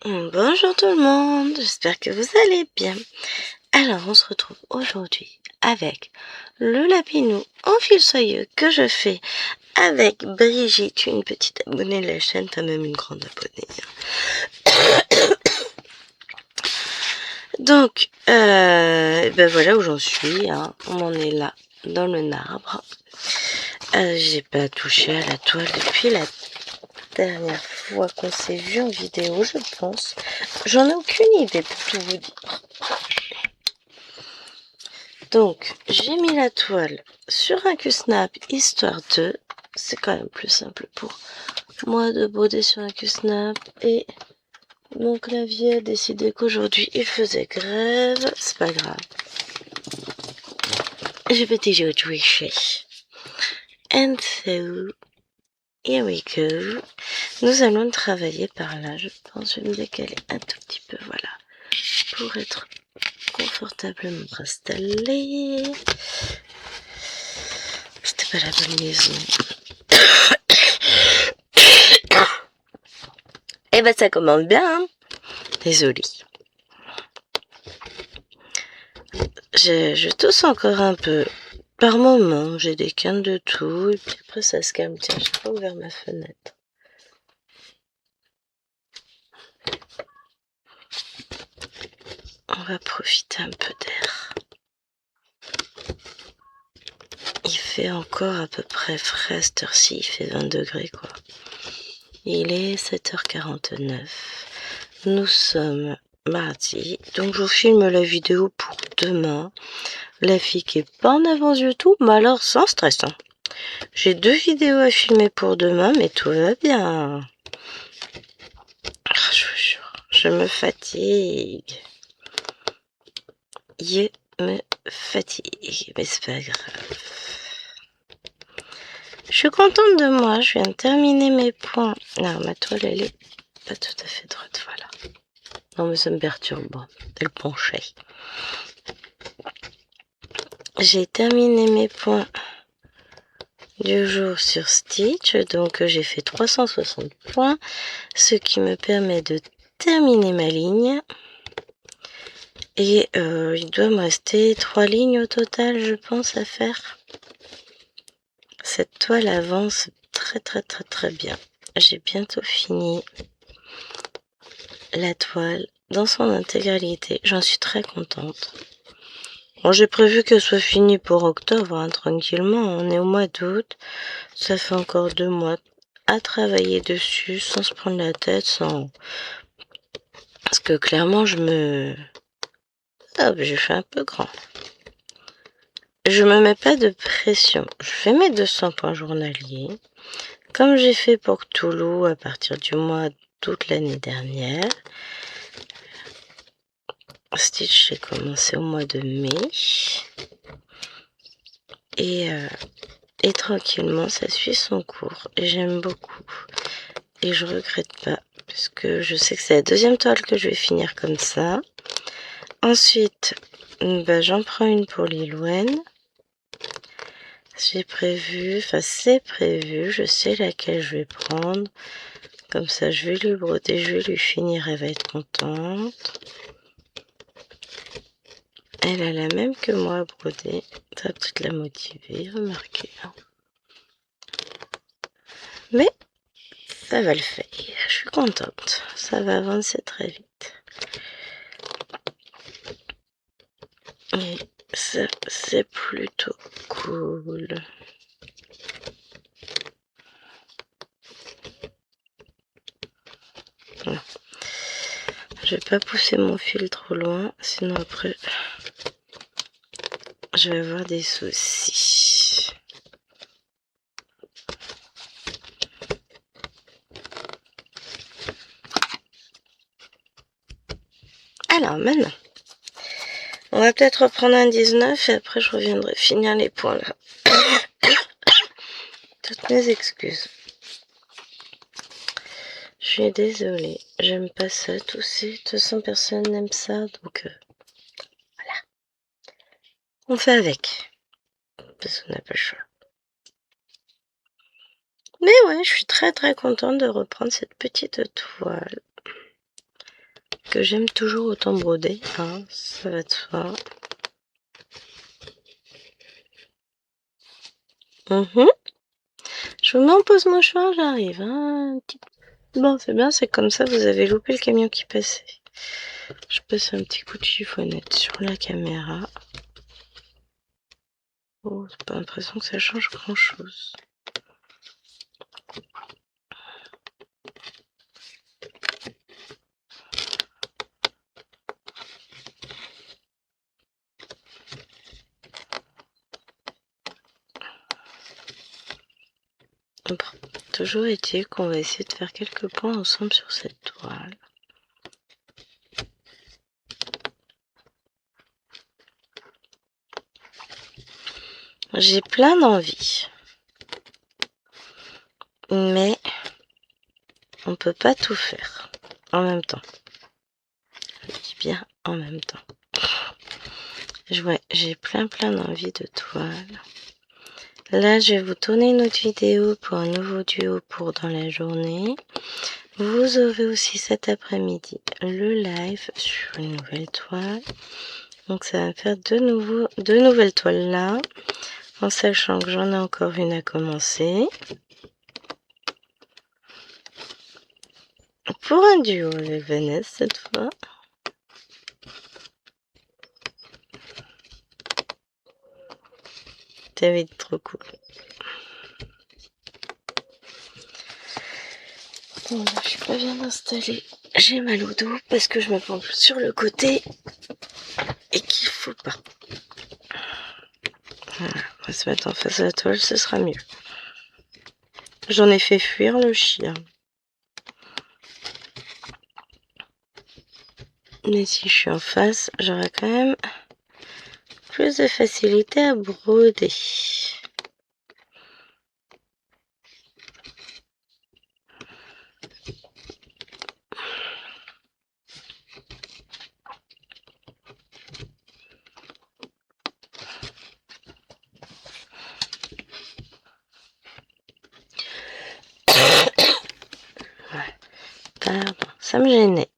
Bonjour tout le monde, j'espère que vous allez bien. Alors on se retrouve aujourd'hui avec le lapinou en fil soyeux que je fais avec Brigitte, une petite abonnée de la chaîne, t'as même une grande abonnée. Donc, ben voilà où j'en suis, hein. On en est là, dans le marbre. J'ai pas touché à la toile depuis la dernière fois qu'on s'est vu en vidéo, je pense. J'en ai aucune idée pour tout vous dire. Donc, j'ai mis la toile sur un Q-Snap, histoire de... C'est quand même plus simple pour moi de broder sur un Q-Snap. Et mon clavier a décidé qu'aujourd'hui, il faisait grève. C'est pas grave. Je vais toujours tricher. And so, here we go. Nous allons travailler par là, je pense. Je vais me décaler un tout petit peu, voilà. Pour être confortablement installé. C'était pas la bonne maison. Eh ben ça commence bien, hein. Désolée. Je tousse encore un peu. Par moment, j'ai des quintes de tout, et puis après ça se calme. Tiens, j'ai pas ouvert ma fenêtre. On va profiter un peu d'air. Il fait encore à peu près frais cette heure-ci, il fait 20 degrés quoi. Il est 7h49. Nous sommes mardi, donc je vous filme la vidéo pour demain. La fille qui est pas en avance du tout, mais alors sans stress. Hein. J'ai 2 vidéos à filmer pour demain, mais tout va bien. Je vous jure, je me fatigue. Je me fatigue, mais c'est pas grave. Je suis contente de moi, je viens de terminer mes points. Non, ma toile, elle est pas tout à fait droite, voilà. Non, mais ça me perturbe, elle penchait. J'ai terminé mes points du jour sur Stitch, donc j'ai fait 360 points, ce qui me permet de terminer ma ligne. Et il doit me rester 3 lignes au total, je pense, à faire. Cette toile avance très bien. J'ai bientôt fini la toile dans son intégralité. J'en suis très contente. Bon, j'ai prévu qu'elle soit finie pour octobre, hein, tranquillement. On est au mois d'août. Ça fait encore 2 mois à travailler dessus sans se prendre la tête, sans... Parce que clairement, Hop, j'ai fait un peu grand. Je me mets pas de pression. Je fais mes 200 points journaliers. Comme j'ai fait pour Cthulhu à partir du mois d'août l'année dernière. Stitch, j'ai commencé au mois de mai. Et tranquillement, ça suit son cours. Et j'aime beaucoup. Et je regrette pas. Parce que je sais que c'est la deuxième toile que je vais finir comme ça. Ensuite, j'en prends une pour Lilwen. C'est prévu, je sais laquelle je vais prendre. Comme ça, je vais lui broder, je vais lui finir, elle va être contente. Elle a la même que moi à broder. Ça va peut-être la motiver, remarquez. Mais ça va le faire. Je suis contente. Ça va avancer très vite. Et ça, c'est plutôt cool. Non. Je vais pas pousser mon fil trop loin, sinon après je vais avoir des soucis. Alors maintenant, on va peut-être reprendre un 19 et après je reviendrai finir les points là. Toutes mes excuses. Je suis désolée, j'aime pas ça, tousser. De toute façon, personne n'aime ça, donc voilà. On fait avec. Parce qu'on n'a pas le choix. Mais ouais, je suis très contente de reprendre cette petite toile. que j'aime toujours autant broder, hein, ça va de soi. Je vous mets en pause mouchoir, j'arrive. Hein, Bon, c'est bien, c'est comme ça, vous avez loupé le camion qui passait. Je passe un petit coup de chiffonnette sur la caméra. Oh, j'ai pas l'impression que ça change grand-chose. Bon, toujours est-il qu'on va essayer de faire quelques points ensemble sur cette toile. J'ai plein d'envies, mais on peut pas tout faire en même temps. Je dis bien en même temps. Ouais, j'ai plein d'envies de toile. Là, je vais vous tourner une autre vidéo pour un nouveau duo pour dans la journée. Vous aurez aussi cet après-midi le live sur une nouvelle toile. Donc ça va me faire deux nouvelles toiles là, en sachant que j'en ai encore une à commencer. Pour un duo avec Vanessa cette fois. Ça va être trop cool. Bon, là, je suis pas bien installée. J'ai mal au dos parce que je me penche sur le côté et qu'il faut pas. Voilà, on va se mettre en face de la toile, ce sera mieux. J'en ai fait fuir le chien. Mais si je suis en face, j'aurai quand même plus de facilité à broder. Ouais. Pardon, ça me gênait.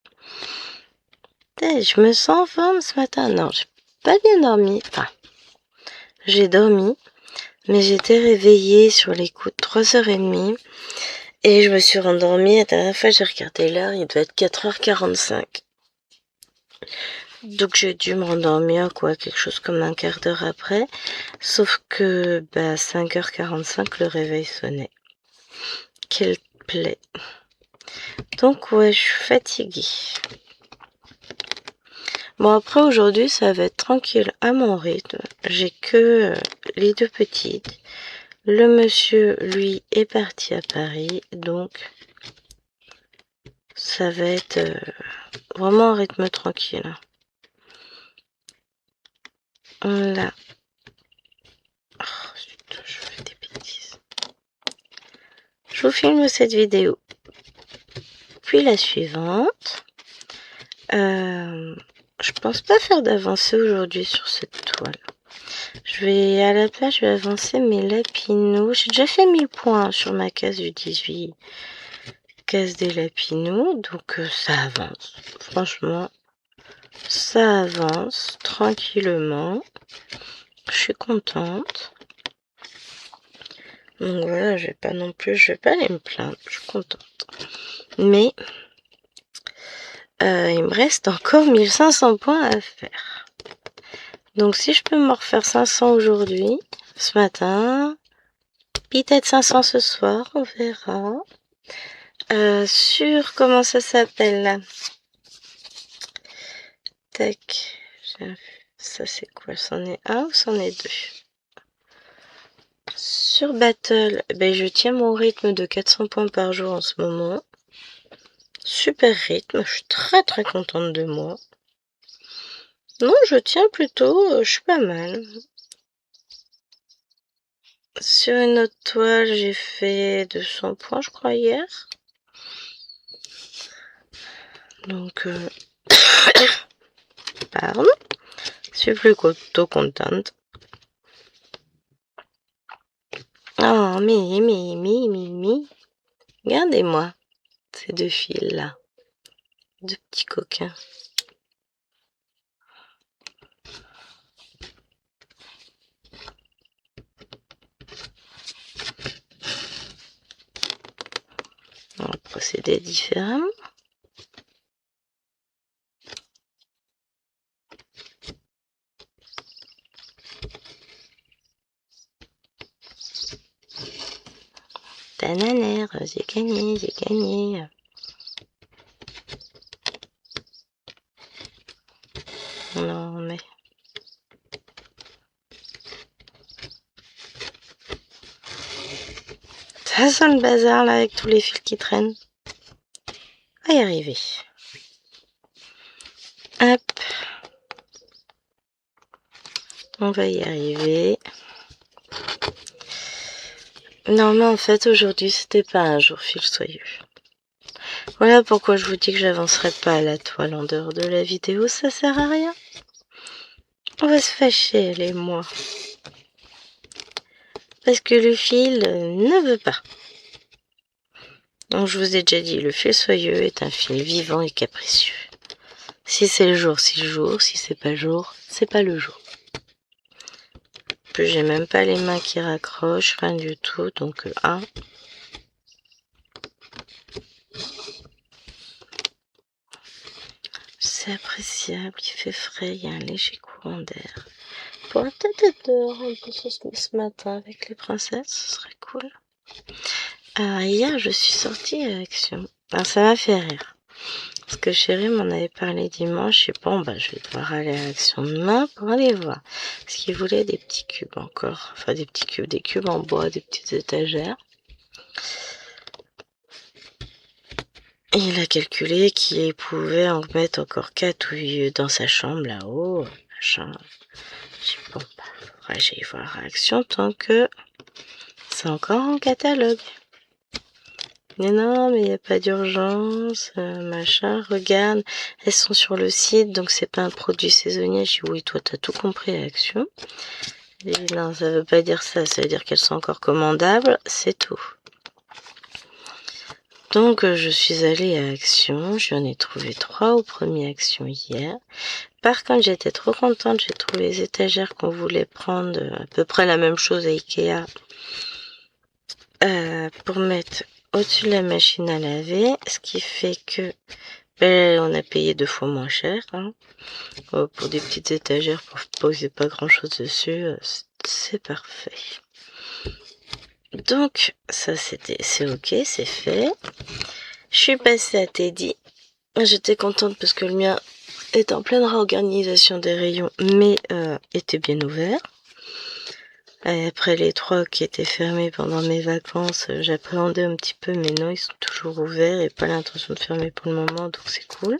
Je me sens en forme ce matin. Non, j'ai pas bien dormi. Enfin, j'ai dormi, mais j'étais réveillée sur les coups de 3h30 et je me suis rendormie. La dernière fois, j'ai regardé l'heure, il doit être 4h45. Donc j'ai dû me rendormir, quelque chose comme un quart d'heure après. Sauf que, 5h45, le réveil sonnait. Quelle plaie. Donc ouais, je suis fatiguée. Bon, après aujourd'hui, ça va être tranquille à mon rythme. J'ai que les deux petites. Le monsieur, lui, est parti à Paris, donc ça va être vraiment un rythme tranquille. Là. Oh, putain, je fais des bêtises. Je vous filme cette vidéo. Puis la suivante. Je pense pas faire d'avancée aujourd'hui sur cette toile. Je vais à la place, je vais avancer mes lapinous. J'ai déjà fait 1000 points sur ma case du 18. Case des lapinous, donc ça avance. Franchement, ça avance tranquillement. Je suis contente. Donc voilà, je vais pas aller me plaindre. Je suis contente. Mais il me reste encore 1500 points à faire. Donc si je peux me refaire 500 aujourd'hui, ce matin, peut-être 500 ce soir, on verra. Sur comment ça s'appelle là? Tac. Ça c'est quoi? C'en est un ou c'en est deux? Sur Battle, je tiens mon rythme de 400 points par jour en ce moment. Super rythme, je suis très contente de moi. Non, je tiens plutôt, je suis pas mal. Sur une autre toile, j'ai fait 200 points, je crois, hier. Donc, pardon, je suis plutôt contente. Oh, mais, regardez-moi, ces deux fils-là. Deux petits coquins. On va procéder différemment. Tananère, j'ai gagné, j'ai gagné. Non mais... Ça sent le bazar là avec tous les fils qui traînent. On va y arriver. Hop. On va y arriver. Non mais en fait aujourd'hui c'était pas un jour fil soyeux. Voilà pourquoi je vous dis que j'avancerai pas à la toile en dehors de la vidéo, ça sert à rien. On va se fâcher elle et moi. Parce que le fil ne veut pas. Donc je vous ai déjà dit, le fil soyeux est un fil vivant et capricieux. Si c'est le jour, c'est le jour. Si c'est pas le jour, c'est pas le jour. Puis j'ai même pas les mains qui raccrochent, rien du tout. Donc c'est appréciable, il fait frais, il y a un léger courant d'air. Pour peut-être être dehors un peu ce matin avec les princesses, ce serait cool. Alors hier, je suis sortie à Action. Alors ça m'a fait rire. Parce que chérie m'en avait parlé dimanche. Et bon, je vais devoir aller à Action demain pour aller voir. Parce qu'il voulait des petits cubes encore. Enfin, des petits cubes, des cubes en bois, des petites étagères. Et il a calculé qu'il pouvait en mettre encore 4 ou 8 dans sa chambre là-haut. Machin. J'ai dit, bon, faudra que j'aille voir à Action tant que c'est encore en catalogue. Mais non, mais il n'y a pas d'urgence, machin, regarde, elles sont sur le site, donc c'est pas un produit saisonnier. Je dis, oui, toi, t'as tout compris à Action. Je dis, non, ça veut pas dire ça, ça veut dire qu'elles sont encore commandables, c'est tout. Donc, je suis allée à Action, j'en ai trouvé 3 au premier Action hier. Par contre, j'étais trop contente, j'ai trouvé les étagères qu'on voulait prendre, à peu près la même chose à Ikea, pour mettre au-dessus de la machine à laver, ce qui fait que on a payé 2 fois moins cher, hein. Pour des petites étagères pour poser pas grand chose dessus, c'est parfait. Donc ça c'est ok, c'est fait. Je suis passée à Teddy. J'étais contente parce que le mien est en pleine réorganisation des rayons, mais était bien ouvert. Et après les 3 qui étaient fermés pendant mes vacances, j'appréhendais un petit peu, mais non, ils sont toujours ouverts et pas l'intention de fermer pour le moment, donc c'est cool.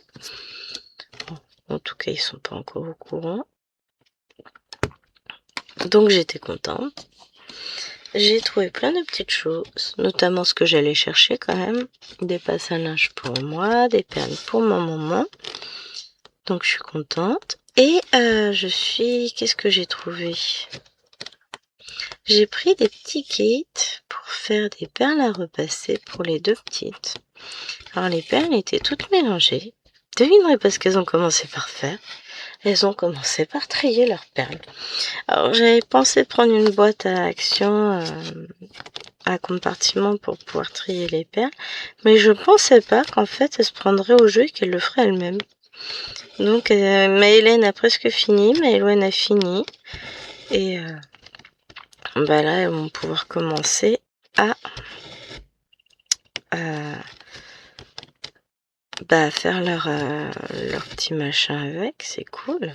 Bon, en tout cas, ils sont pas encore au courant. Donc j'étais contente. J'ai trouvé plein de petites choses, notamment ce que j'allais chercher quand même. Des passes à linge pour moi, des perles pour ma maman. Donc je suis contente. Et qu'est-ce que j'ai trouvé? J'ai pris des petits kits pour faire des perles à repasser pour les 2 petites. Alors les perles étaient toutes mélangées. Devinerez pas ce qu'elles ont commencé par faire. Elles ont commencé par trier leurs perles. Alors j'avais pensé prendre une boîte à Action, un compartiment pour pouvoir trier les perles, mais je pensais pas qu'en fait elles se prendraient au jeu et qu'elles le feraient elles-mêmes. Donc Maëlène a presque fini, Maëlène a fini, et là elles vont pouvoir commencer à faire leur petit machin avec, c'est cool.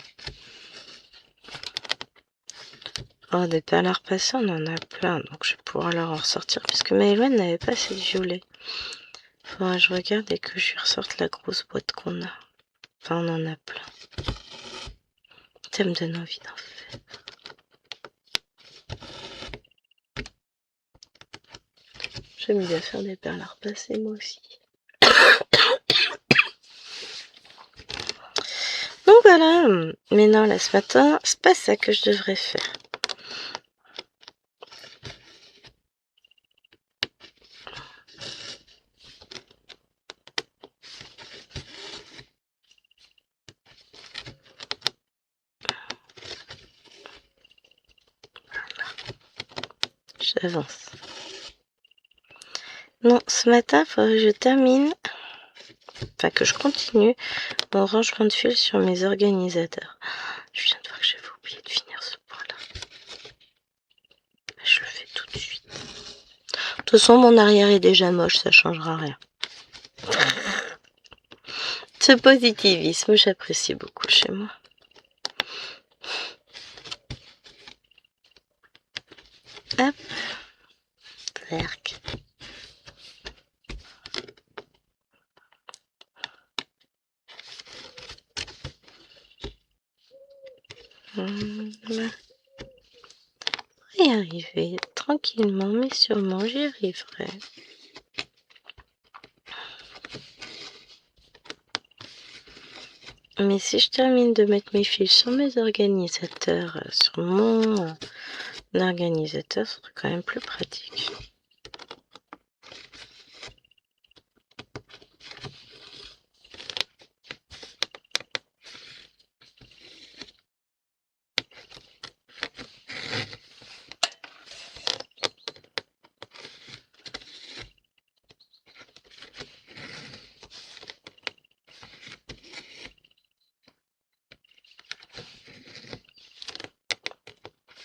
Oh, des perles à repasser, on en a plein, donc je vais pouvoir leur en ressortir, puisque Maëlène n'avait pas assez de violet. Faudra que je regarde et que je lui ressorte la grosse boîte qu'on a. Enfin, on en a plein. Ça me donne envie d'en faire. J'aime bien faire des perles à repasser, moi aussi. Donc voilà. Mais non, là, ce matin, c'est pas ça que je devrais faire. j'avance. Non, ce matin, il faudrait que je termine, enfin que je continue mon rangement de fil sur mes organisateurs. Je viens de voir que j'avais oublié de finir ce point-là. Je le fais tout de suite. De toute façon, mon arrière est déjà moche, ça changera rien. Ce positivisme, j'apprécie beaucoup chez moi. Hop. Cercle. Voilà. Y arriver tranquillement, mais sûrement, j'y arriverai. Mais si je termine de mettre mes fils sur mes organisateurs, sur mon organisateur, ce serait quand même plus pratique.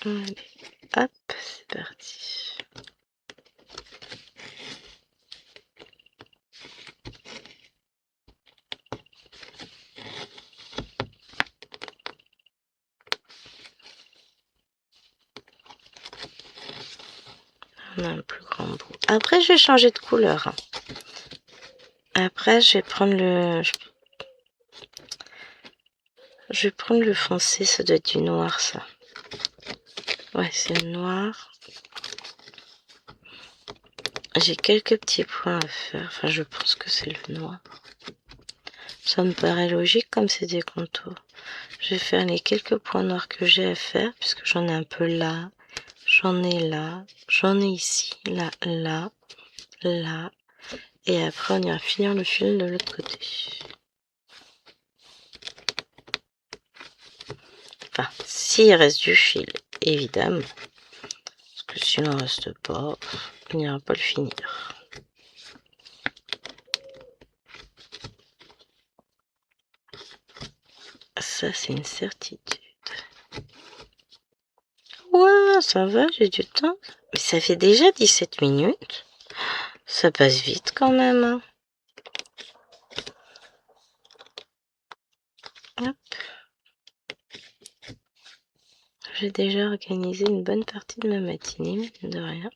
Allez, hop, c'est parti. On a un plus grand bout. Après, je vais changer de couleur. Après, je vais prendre le... Je vais prendre le foncé, ça doit être du noir, ça. Ouais, c'est le noir. J'ai quelques petits points à faire. Enfin, je pense que c'est le noir. Ça me paraît logique comme c'est des contours. Je vais faire les quelques points noirs que j'ai à faire, puisque j'en ai un peu là, j'en ai là, j'en ai ici, là, là, là. Et après, on ira finir le fil de l'autre côté. Enfin, s'il reste du fil, évidemment. Parce que s'il n'en reste pas, on n'ira pas le finir. Ça, c'est une certitude. Ouais, ça va, j'ai du temps. Mais ça fait déjà 17 minutes. Ça passe vite quand même. Hein. Hop. J'ai déjà organisé une bonne partie de ma matinée, mine de rien.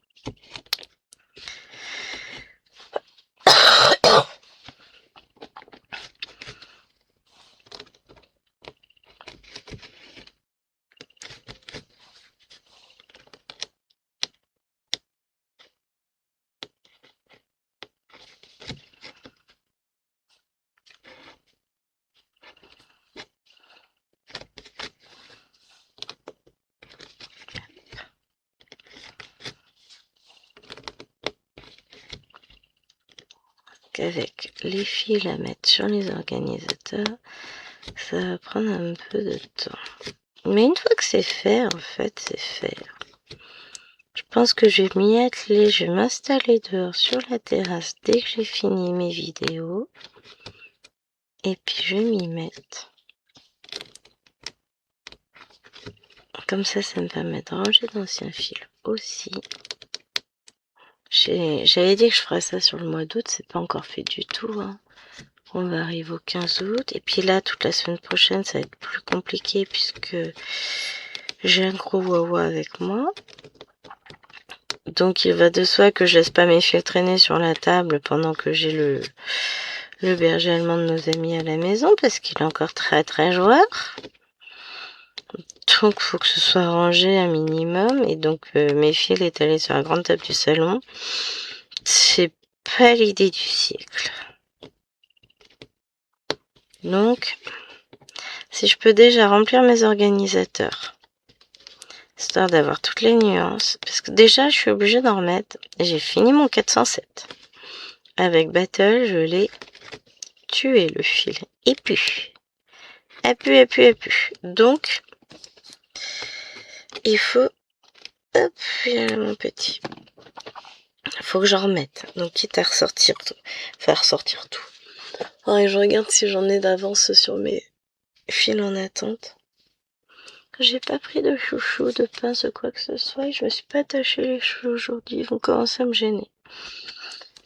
Qu'avec les fils à mettre sur les organisateurs, ça va prendre un peu de temps. Mais une fois que c'est fait, en fait, c'est fait. Je pense que je vais m'y atteler, je vais m'installer dehors sur la terrasse dès que j'ai fini mes vidéos. Et puis je vais m'y mettre. Comme ça me permet de ranger d'anciens fils aussi. J'avais dit que je ferais ça sur le mois d'août, c'est pas encore fait du tout. Hein. On va arriver au 15 août. Et puis là, toute la semaine prochaine, ça va être plus compliqué puisque j'ai un gros wawa avec moi. Donc il va de soi que je laisse pas mes fils traîner sur la table pendant que j'ai le berger allemand de nos amis à la maison parce qu'il est encore très très joueur. Donc il faut que ce soit rangé un minimum. Et donc mes fils étalés sur la grande table du salon. C'est pas l'idée du siècle. Donc, si je peux déjà remplir mes organisateurs, histoire d'avoir toutes les nuances, parce que déjà je suis obligée d'en remettre. J'ai fini mon 407. Avec Battle, je l'ai tué le fil. Et puis, Donc, il faut Hop, voilà mon petit. Faut que j'en remette. Donc quitte à ressortir tout. Faire ressortir tout. Oh, et je regarde si j'en ai d'avance sur mes fils en attente. J'ai pas pris de chouchou, de pince, quoi que ce soit. Et je me suis pas attaché les cheveux aujourd'hui. Ils vont commencer à me gêner.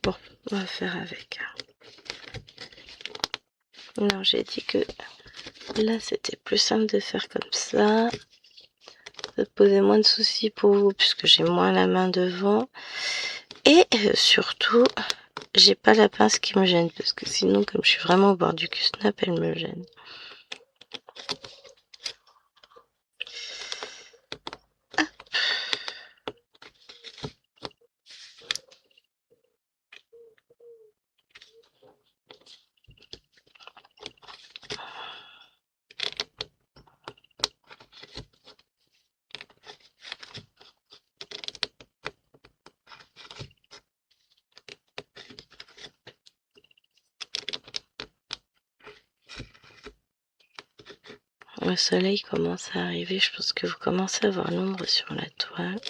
Bon, on va faire avec. Non, j'ai dit que là, c'était plus simple de faire comme ça. Ça posait moins de soucis pour vous, puisque j'ai moins la main devant. Et surtout, j'ai pas la pince qui me gêne, parce que sinon, comme je suis vraiment au bord du cul-snap, elle me gêne. Le soleil commence à arriver, je pense que vous commencez à voir l'ombre sur la toile.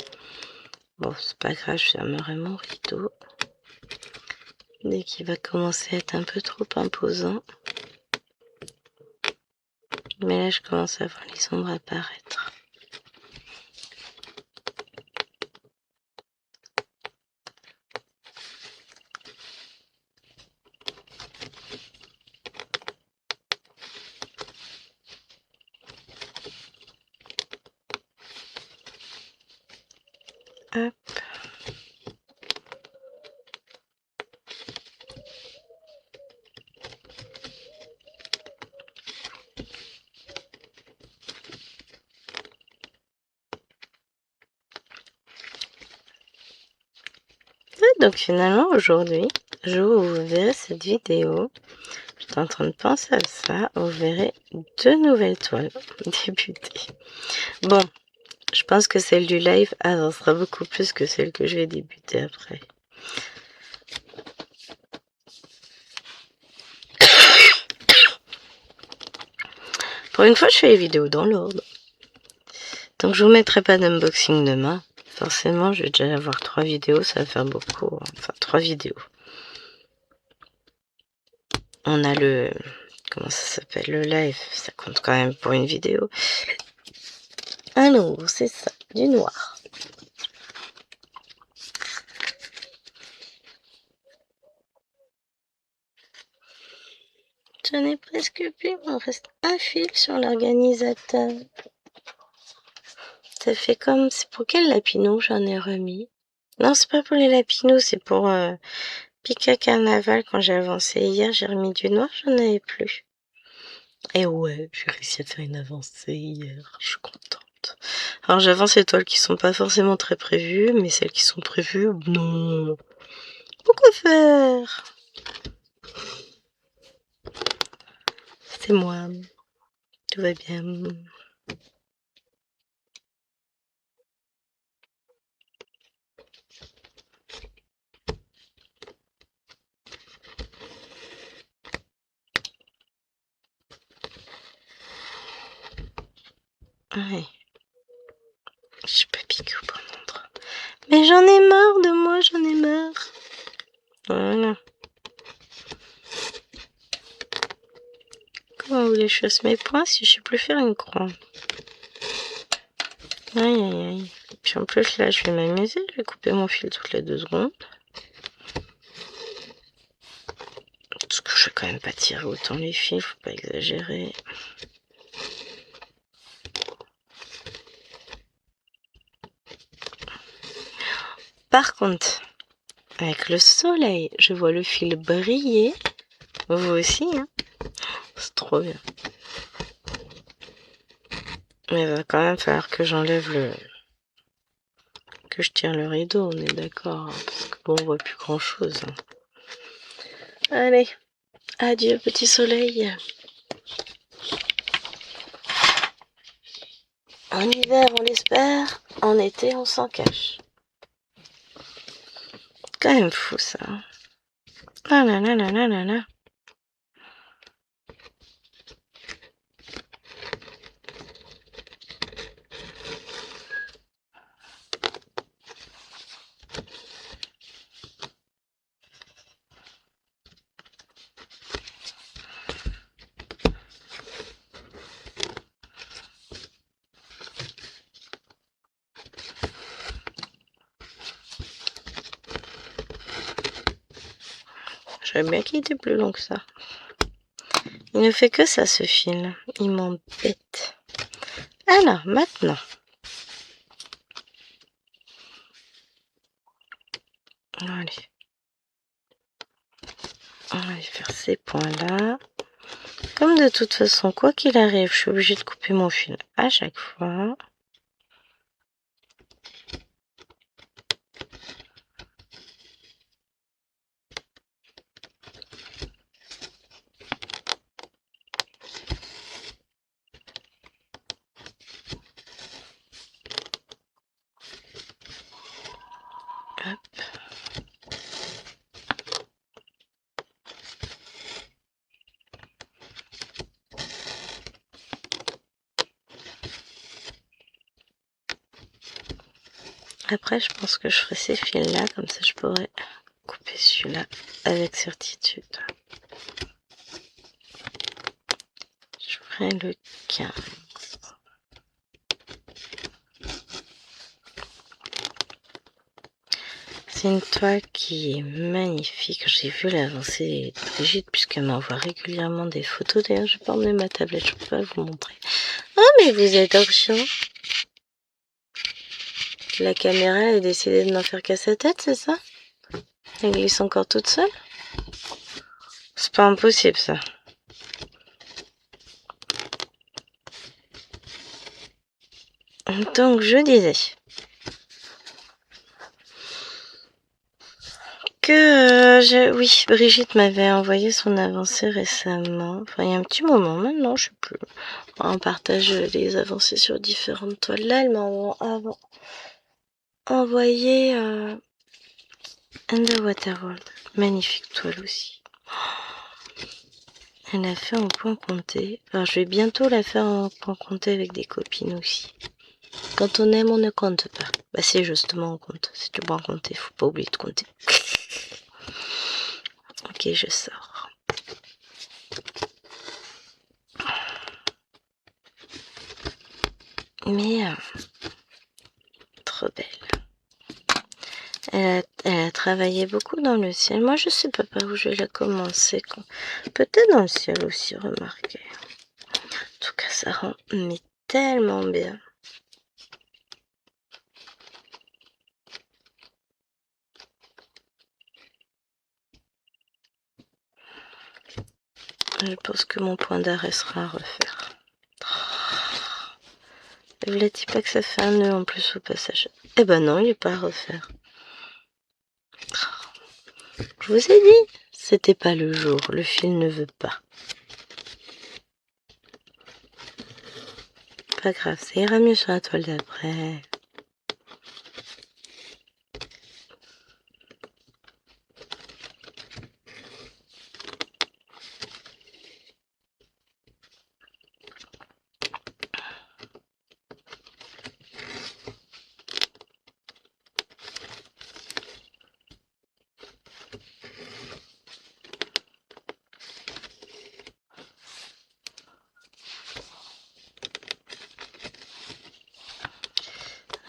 Bon, c'est pas grave, je fermerai mon rideau. Dès qu'il va commencer à être un peu trop imposant. Mais là, je commence à voir les ombres apparaître. Hop. Donc finalement, aujourd'hui, le jour où vous verrez cette vidéo, j'étais en train de penser à ça, vous verrez 2 nouvelles toiles débuter. Bon, je pense que celle du live avancera beaucoup plus que celle que je vais débuter après. Pour une fois, je fais les vidéos dans l'ordre. Donc je vous mettrai pas d'unboxing demain. Forcément, je vais déjà avoir 3 vidéos, ça va faire beaucoup. Enfin, 3 vidéos. On a le... Comment ça s'appelle? Le live, ça compte quand même pour une vidéo. Alors, c'est ça, du noir. J'en ai presque plus, il me reste un fil sur l'organisateur. Ça fait comme... C'est pour quel lapinou j'en ai remis? Non, c'est pas pour les lapinous, c'est pour Pika Carnaval. Quand j'ai avancé hier, j'ai remis du noir, j'en avais plus. Et ouais, j'ai réussi à faire une avancée hier, je suis contente. Alors j'avance les toiles qui sont pas forcément très prévues, mais celles qui sont prévues, non. Pourquoi faire? C'est moi. Tout va bien. Ouais. Je suis pas piquée au bon endroit. Mais j'en ai marre de moi, j'en ai marre. Voilà. Comment vous voulez que je fasse mes points si je sais plus faire une croix? Aïe aïe aïe. Et puis en plus là, je vais m'amuser, je vais couper mon fil toutes les 2 secondes. Parce que je vais quand même pas tirer autant les fils, faut pas exagérer. Par contre, avec le soleil, je vois le fil briller. Vous aussi, hein? C'est trop bien. Mais il va quand même falloir que j'enlève le... que je tire le rideau, on est d'accord, hein, parce que bon, on voit plus grand chose. Hein. Allez, adieu petit soleil. En hiver, on l'espère, en été, on s'en cache. Quand même fou ça. Ah là là là là là là. savais bien qu'il était plus long que ça. Il ne fait que ça, ce fil. Il m'embête. Alors, maintenant. Allez. On va faire ces points-là. Comme de toute façon, quoi qu'il arrive, je suis obligée de couper mon fil à chaque fois. Hop. Après, je pense que je ferai ces fils-là, comme ça je pourrais couper celui-là avec certitude. Je ferai le 15. C'est une toile qui est magnifique. J'ai vu l'avancée de Brigitte puisqu'elle m'envoie régulièrement des photos. D'ailleurs, je vais pas emmener ma tablette, je peux pas vous montrer. Oh, mais vous êtes chiant. La caméra, elle a décidé de n'en faire qu'à sa tête, c'est ça? Elle glisse encore toute seule? C'est pas impossible, ça. Donc, je disais que oui, Brigitte m'avait envoyé son avancée récemment. Enfin, il y a un petit moment maintenant, je sais plus. On partage les avancées sur différentes toiles. Là, elle m'a envoyé Underwater World. Magnifique toile aussi. Elle a fait en point compté. Alors, je vais bientôt la faire en point compté avec des copines aussi. Quand on aime, on ne compte pas. Bah, c'est justement on compte. C'est du point compté, faut pas oublier de compter. Ok, je sors. Mais trop belle. Elle a travaillé beaucoup dans le ciel. Moi, je sais pas par où je vais la commencer. Peut-être dans le ciel aussi, remarquez. En tout cas, ça rend mais tellement bien. Je pense que mon point d'arrêt sera à refaire. Ne vous dit pas que ça fait un nœud en plus au passage. Eh ben non, il n'est pas à refaire. Je vous ai dit, c'était pas le jour. Le fil ne veut pas. Pas grave, ça ira mieux sur la toile d'après.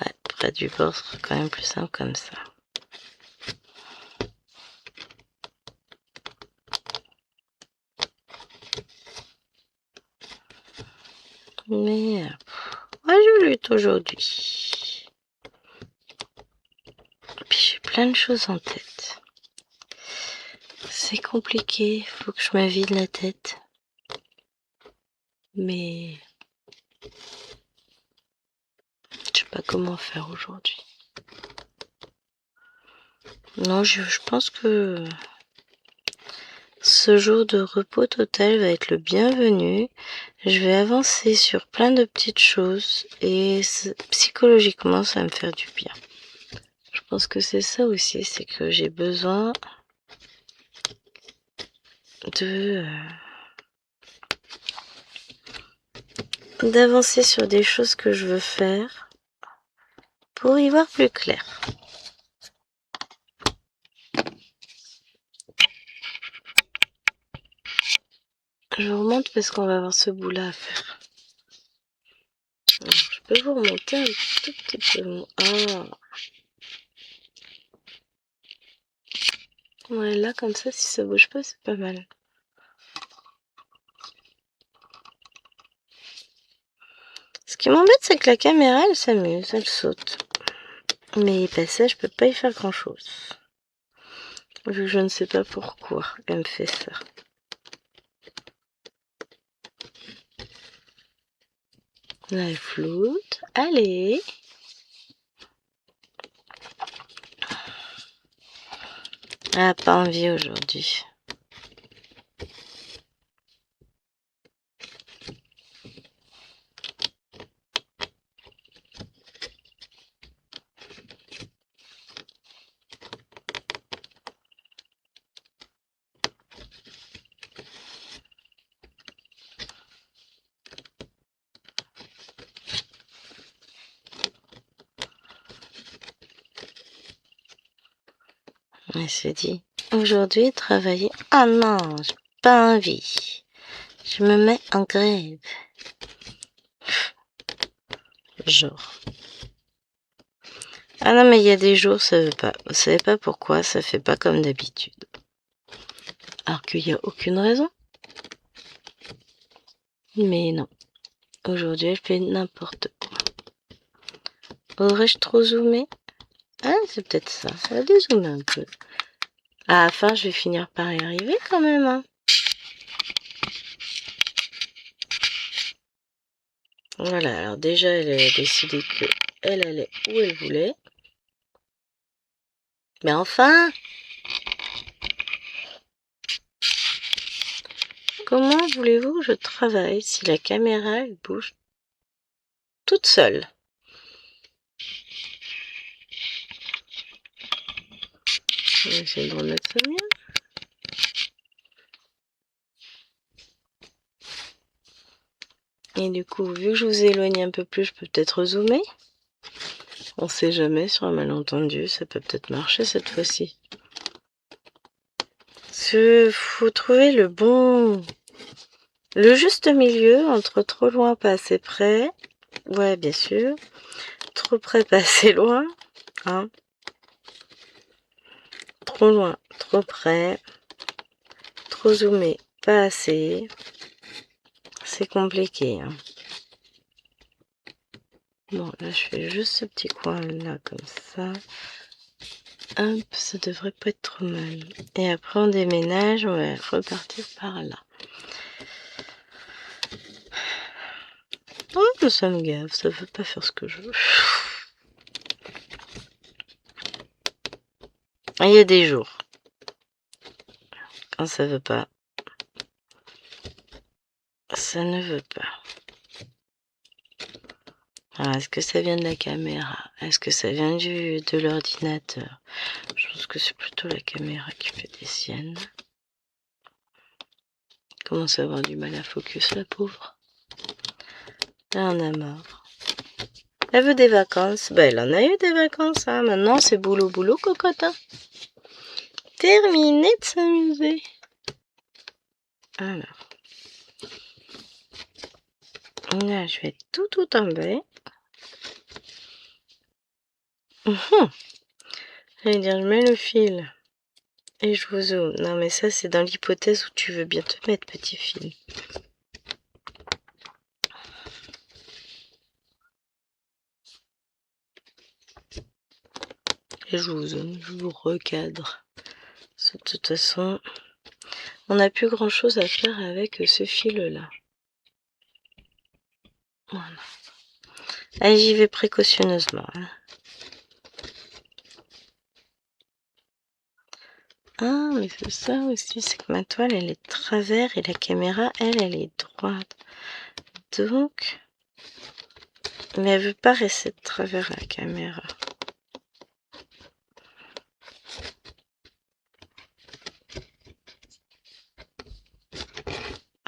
Ouais, près du bord, ce sera quand même plus simple comme ça. Mais je lutte aujourd'hui. Puis j'ai plein de choses en tête. C'est compliqué, faut que je me vide la tête. Mais je sais pas comment faire aujourd'hui. Non, je pense que ce jour de repos total va être le bienvenu. Je vais avancer sur plein de petites choses et psychologiquement, ça va me faire du bien. Je pense que c'est ça aussi, c'est que j'ai besoin d'avancer sur des choses que je veux faire pour y voir plus clair. Je remonte parce qu'on va avoir ce bout-là à faire. Alors, je peux vous remonter un tout petit peu. Ah. Ouais, là, comme ça, si ça bouge pas, c'est pas mal. Ce qui m'embête, c'est que la caméra, elle s'amuse, elle saute. Mais bah, ça, je peux pas y faire grand-chose. Je ne sais pas pourquoi elle me fait ça. La floute, allez. Ah, pas envie aujourd'hui. Elle se dit, aujourd'hui, travailler. Ah non, j'ai pas envie. Je me mets en grève. Genre. Ah non, mais il y a des jours, ça veut pas. Vous savez pas pourquoi, ça fait pas comme d'habitude. Alors qu'il y a aucune raison. Mais non. Aujourd'hui, elle fait n'importe quoi. Aurais-je trop zoomé? Ah, c'est peut-être ça. Ça va dézoomer un peu. À la fin, je vais finir par y arriver quand même. Hein. Voilà, alors déjà, elle a décidé que elle allait où elle voulait. Mais enfin! Comment voulez-vous que je travaille si la caméra, elle bouge toute seule? Je vais essayer de remettre ça mieux. Et du coup, vu que je vous éloigne un peu plus, je peux peut-être zoomer. On sait jamais sur un malentendu, ça peut peut-être marcher cette fois-ci. Faut trouver le juste milieu entre trop loin, pas assez près. Ouais, bien sûr. Trop près, pas assez loin. Hein. Trop loin, trop près. Trop zoomé, pas assez. C'est compliqué. Hein. Bon, là, je fais juste ce petit coin là, comme ça. Hop, ça devrait pas être trop mal. Et après, on déménage, on va repartir par là. Oh, ça me gave, ça veut pas faire ce que je veux. Il y a des jours, quand ça veut pas, ça ne veut pas. Alors, est-ce que ça vient de la caméra? Est-ce que ça vient de l'ordinateur? Je pense que c'est plutôt la caméra qui fait des siennes. Commence à avoir du mal à focus, la pauvre. Là, on a marre. Elle veut des vacances. Ben, elle en a eu des vacances, hein. Maintenant, c'est boulot, boulot, cocotin. Terminé de s'amuser. Alors. Là, je vais tout en bas. J'allais dire, je mets le fil. Et je vous zoome. Non, mais ça, c'est dans l'hypothèse où tu veux bien te mettre, petit fil. Et je vous zoome, je vous recadre. De toute façon, on n'a plus grand-chose à faire avec ce fil-là. Voilà. Allez, j'y vais précautionneusement. Hein. Ah, mais c'est ça aussi, c'est que ma toile, elle est de travers et la caméra, elle est droite. Donc, mais elle veut pas rester de travers la caméra.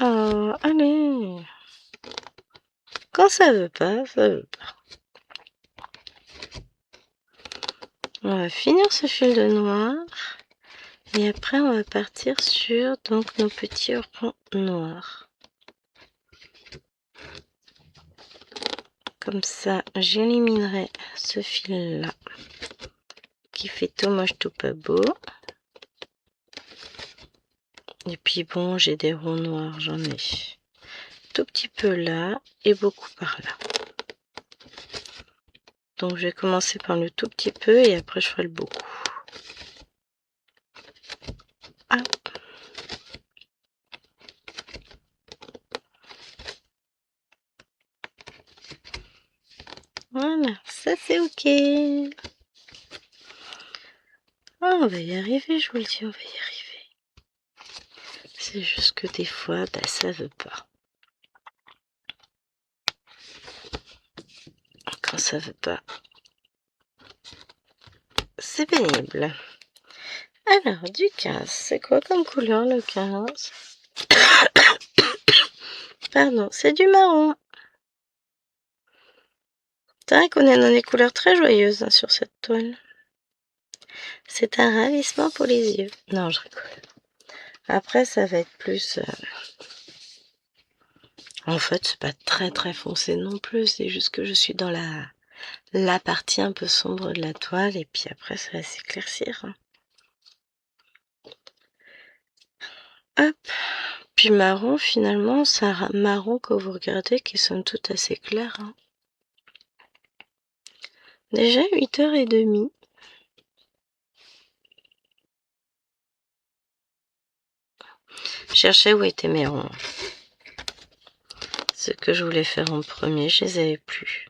Oh, allez. Quand ça veut pas, ça veut pas. On va finir ce fil de noir. Et après, on va partir sur donc nos petits ronds noirs. Comme ça, j'éliminerai ce fil-là qui fait tout moche, tout pas beau. Et puis bon, j'ai des ronds noirs, j'en ai tout petit peu là et beaucoup par là. Donc je vais commencer par le tout petit peu et après je ferai le beaucoup. Ah. Voilà, ça c'est ok. Ah, on va y arriver, je vous le dis, on va y arriver. C'est juste que des fois, bah, ça veut pas. Quand ça veut pas, c'est pénible. Alors, du 15, c'est quoi comme couleur le 15? Pardon, c'est du marron. C'est vrai qu'on est dans des couleurs très joyeuses hein, sur cette toile. C'est un ravissement pour les yeux. Non, je rigole. Après, ça va être plus... En fait, c'est pas très très foncé non plus. C'est juste que je suis dans la partie un peu sombre de la toile. Et puis après, ça va s'éclaircir. Hein. Hop. Puis marron, finalement, c'est un marron que vous regardez qui sont toutes assez clairs. Hein. Déjà 8h30. Je cherchais où étaient mes ronds. Ce que je voulais faire en premier, je les avais plus.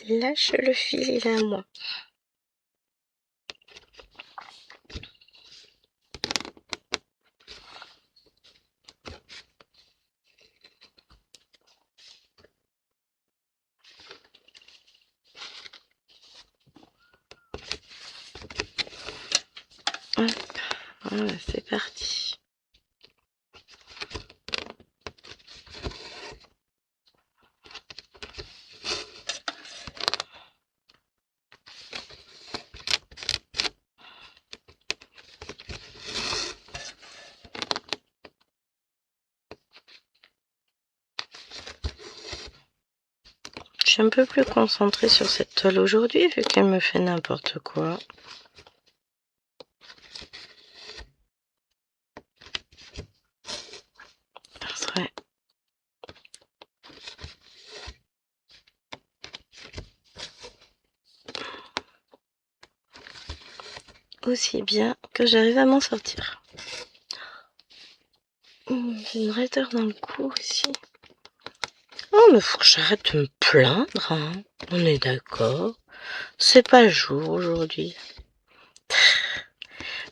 Lâche le fil, il est à moi. Hop, voilà, c'est parti. Je suis un peu plus concentrée sur cette toile aujourd'hui vu qu'elle me fait n'importe quoi. Ça serait aussi bien que j'arrive à m'en sortir. J'ai une raideur dans le cou aussi. Oh, mais faut que j'arrête de me plaindre, hein. On est d'accord. C'est pas le jour aujourd'hui.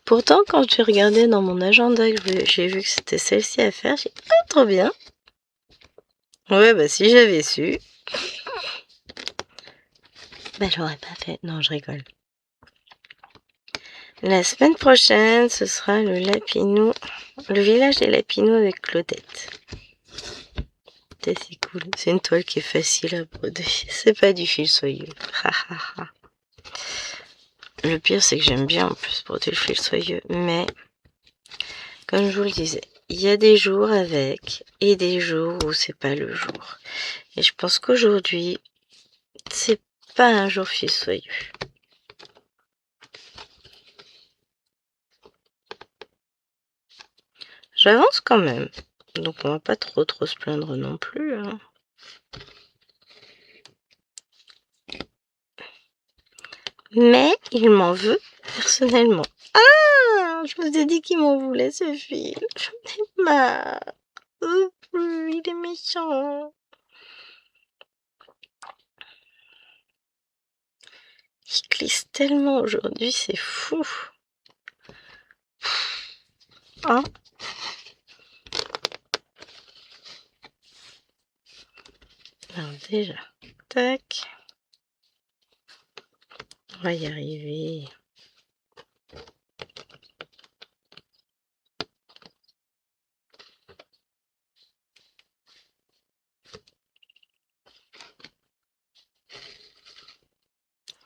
Pourtant, quand j'ai regardé dans mon agenda, j'ai vu que c'était celle-ci à faire, j'ai dit, ah, trop bien. Ouais, bah si j'avais su. Bah j'aurais pas fait. Non, je rigole. La semaine prochaine, ce sera le Lapinou, le village des Lapinous avec Claudette. C'est cool. C'est une toile qui est facile à broder. C'est pas du fil soyeux. Le pire, c'est que j'aime bien en plus broder le fil soyeux. Mais, comme je vous le disais, il y a des jours avec et des jours où c'est pas le jour. Et je pense qu'aujourd'hui, c'est pas un jour fil soyeux. J'avance quand même. Donc on va pas trop se plaindre non plus. Hein. Mais il m'en veut personnellement. Ah, je vous ai dit qu'il m'en voulait ce fil. J'en ai marre. Il est méchant. Il glisse tellement aujourd'hui, c'est fou. Hein? Alors déjà, tac. On va y arriver.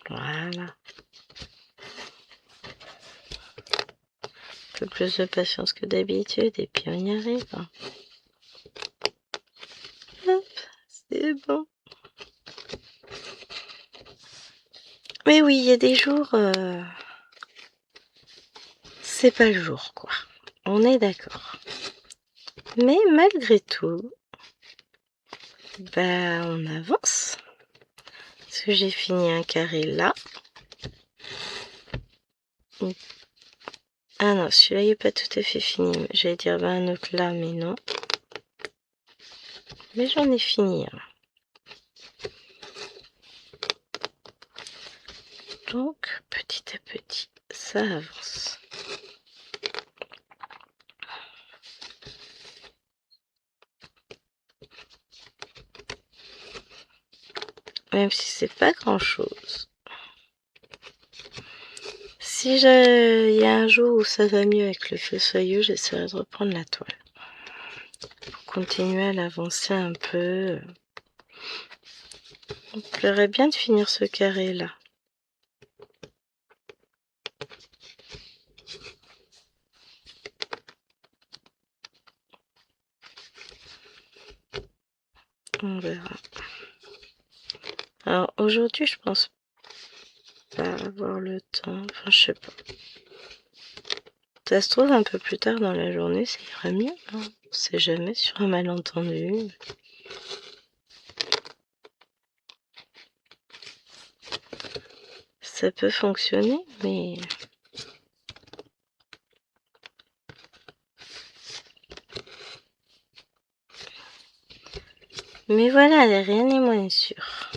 Voilà. Un peu plus de patience que d'habitude et puis on y arrive. Hop, c'est bon. Mais oui, il y a des jours, c'est pas le jour, quoi. On est d'accord. Mais malgré tout, bah, on avance. Parce que j'ai fini un carré là. Ah non, celui-là, il n'est pas tout à fait fini. J'allais dire bah, un autre là, mais non. Mais j'en ai fini. Hein. Donc, petit à petit, ça avance. Même si c'est pas grand-chose. Si il y a un jour où ça va mieux avec le fossoyeux, j'essaierai de reprendre la toile. Pour continuer à l'avancer un peu. Il me plairait bien de finir ce carré-là. On verra. Alors aujourd'hui, je pense pas avoir le temps. Enfin, je sais pas. Ça se trouve un peu plus tard dans la journée, ça ira mieux. Hein. On sait jamais sur un malentendu. Ça peut fonctionner, mais... Mais voilà, rien n'est moins sûr.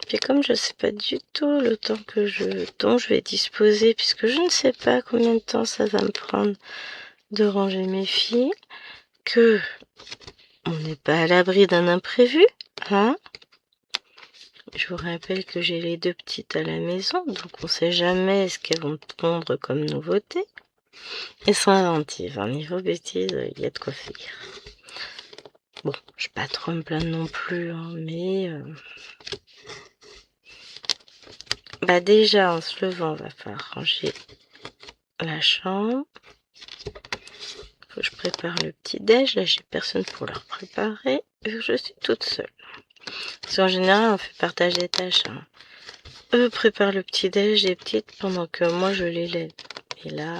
Puis comme je sais pas du tout le temps dont je vais disposer, puisque je ne sais pas combien de temps ça va me prendre de ranger mes filles, que on n'est pas à l'abri d'un imprévu, hein. Je vous rappelle que j'ai les 2 petites à la maison, donc on sait jamais ce qu'elles vont pondre comme nouveauté. Elles sont inventives, hein. Niveau bêtises, il y a de quoi faire. Bon, je vais pas trop me plaindre non plus, hein, mais... Bah déjà, en se levant, va falloir ranger la chambre. Faut que je prépare le petit-déj. Là, j'ai personne pour leur préparer, vu que je suis toute seule. Parce qu'en général, on fait partager les tâches. Hein. Eux préparent le petit-déj des petites pendant que moi, je les lève. Et là...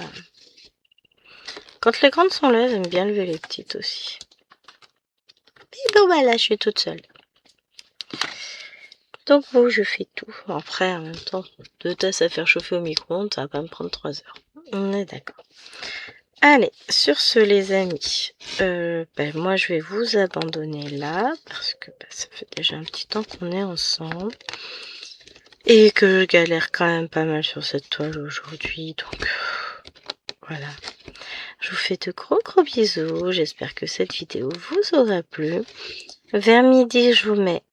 Quand les grandes sont là, elles aiment bien lever les petites aussi. Et bon, bah là, je suis toute seule. Donc bon, je fais tout. Après, en même temps, 2 tasses à faire chauffer au micro-ondes, ça va pas me prendre 3 heures. On est d'accord. Allez, sur ce les amis, moi je vais vous abandonner là, parce que ça fait déjà un petit temps qu'on est ensemble. Et que je galère quand même pas mal sur cette toile aujourd'hui, donc voilà. Je vous fais de gros bisous, j'espère que cette vidéo vous aura plu. Vers midi, je vous mets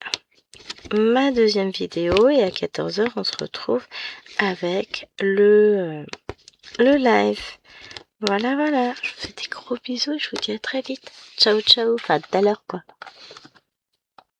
ma deuxième vidéo et à 14h, on se retrouve avec le live. Voilà, je vous fais des gros bisous et je vous dis à très vite. Ciao, ciao, enfin tout à l'heure quoi.